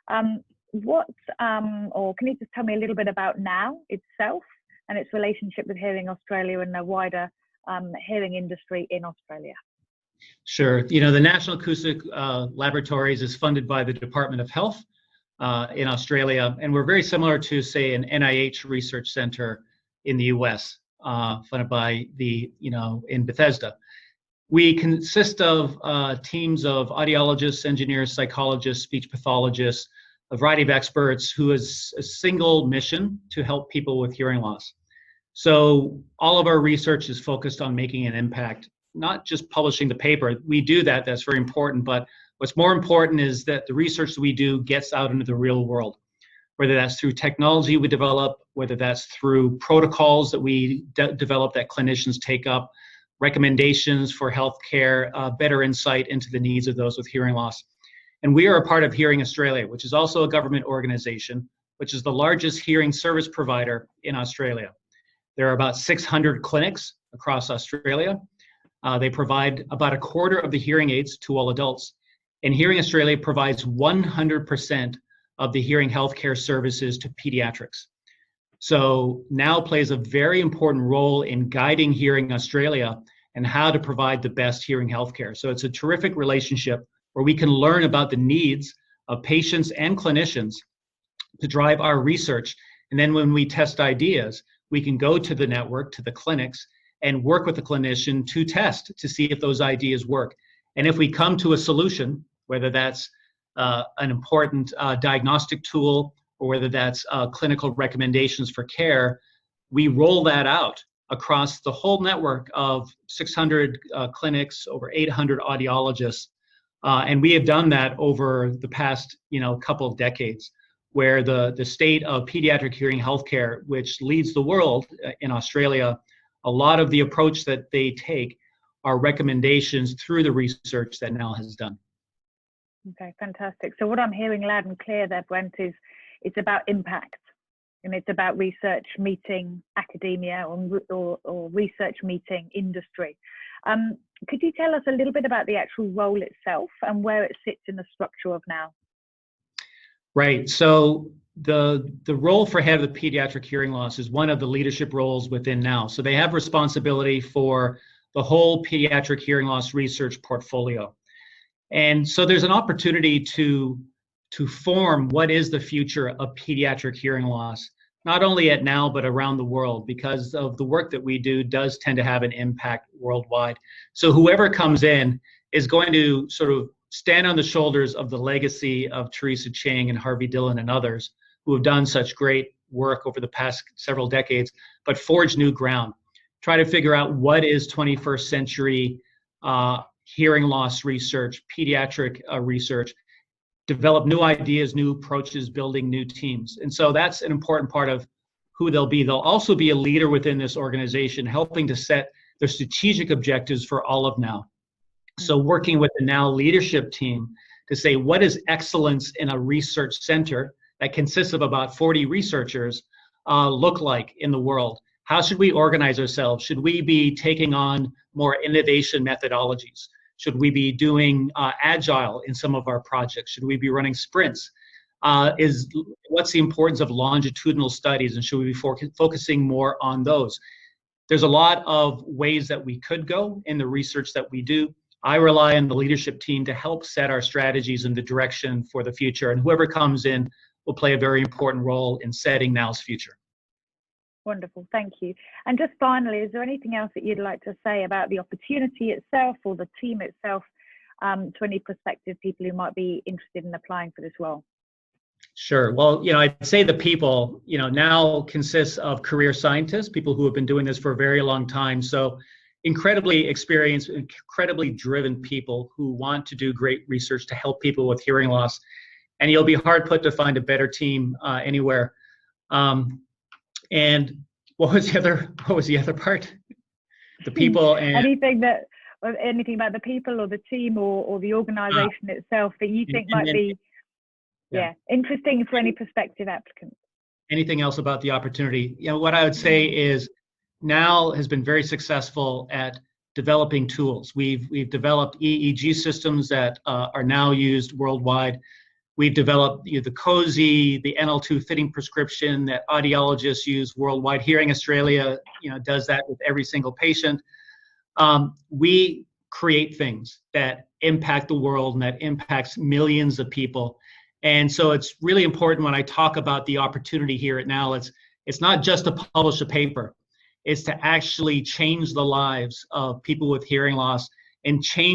Um, or can you just tell me a little bit about NAL itself and its relationship with Hearing Australia and the wider hearing industry in Australia? Sure. You know, the National Acoustic Laboratories is funded by the Department of Health in Australia, and we're very similar to, say, an NIH research center in the US, funded by in Bethesda. We consist of teams of audiologists, engineers, psychologists, speech pathologists, a variety of experts who has a single mission to help people with hearing loss. So all of our research is focused on making an impact, not just publishing the paper. We do that, that's very important, but what's more important is that the research that we do gets out into the real world, whether that's through technology we develop, whether that's through protocols that we develop that clinicians take up, recommendations for healthcare, better insight into the needs of those with hearing loss. And we are a part of Hearing Australia, which is also a government organization, which is the largest hearing service provider in Australia. There are about 600 clinics across Australia. They provide about a quarter of the hearing aids to all adults. And Hearing Australia provides 100% of the hearing healthcare services to pediatrics. So NAL plays a very important role in guiding Hearing Australia and how to provide the best hearing healthcare. So it's a terrific relationship where we can learn about the needs of patients and clinicians to drive our research. And then when we test ideas, we can go to the network, to the clinics, and work with the clinician to test to see if those ideas work. And if we come to a solution, whether that's an important diagnostic tool or whether that's clinical recommendations for care, we roll that out across the whole network of 600 clinics, over 800 audiologists. And we have done that over the past couple of decades, where the state of pediatric hearing healthcare, which leads the world in Australia, a lot of the approach that they take are recommendations through the research that NAL has done. Okay, fantastic. So what I'm hearing loud and clear there, Brent, is it's about impact, and it's about research meeting academia or research meeting industry. Could you tell us a little bit about the actual role itself and where it sits in the structure of NAL? Right. So the role for head of the pediatric hearing loss is one of the leadership roles within NAL. So they have responsibility for the whole pediatric hearing loss research portfolio. And so there's an opportunity to form what is the future of pediatric hearing loss, not only at NAL, but around the world, because of the work that we do does tend to have an impact worldwide. So whoever comes in is going to sort of stand on the shoulders of the legacy of Teresa Chang and Harvey Dillon and others who have done such great work over the past several decades, but forge new ground. Try to figure out what is 21st century hearing loss research, pediatric research, develop new ideas, new approaches, building new teams. And so that's an important part of who they'll be. They'll also be a leader within this organization, helping to set their strategic objectives for all of NAL. So working with the NAL leadership team to say, what is excellence in a research center that consists of about 40 researchers look like in the world? How should we organize ourselves? Should we be taking on more innovation methodologies? Should we be doing agile in some of our projects? Should we be running sprints? What's the importance of longitudinal studies, and should we be focusing more on those? There's a lot of ways that we could go in the research that we do. I rely on the leadership team to help set our strategies in the direction for the future, and whoever comes in will play a very important role in setting NAL's future. Wonderful, thank you. And just finally, is there anything else that you'd like to say about the opportunity itself or the team itself to any prospective people who might be interested in applying for this role? Sure. Well, I'd say the people, NAL consists of career scientists, people who have been doing this for a very long time. So incredibly experienced, incredibly driven people who want to do great research to help people with hearing loss. And you'll be hard put to find a better team anywhere. And what was the other part? The people and anything about the people or the team or the organization itself that you think might be interesting for any prospective applicants. Anything else about the opportunity? What I would say is NAL has been very successful at developing tools. We've developed EEG systems that are now used worldwide. We've developed the COSI, the NL2 fitting prescription that audiologists use worldwide. Hearing Australia, does that with every single patient. We create things that impact the world and that impacts millions of people. And so it's really important when I talk about the opportunity here at NAL, it's not just to publish a paper, it's to actually change the lives of people with hearing loss and change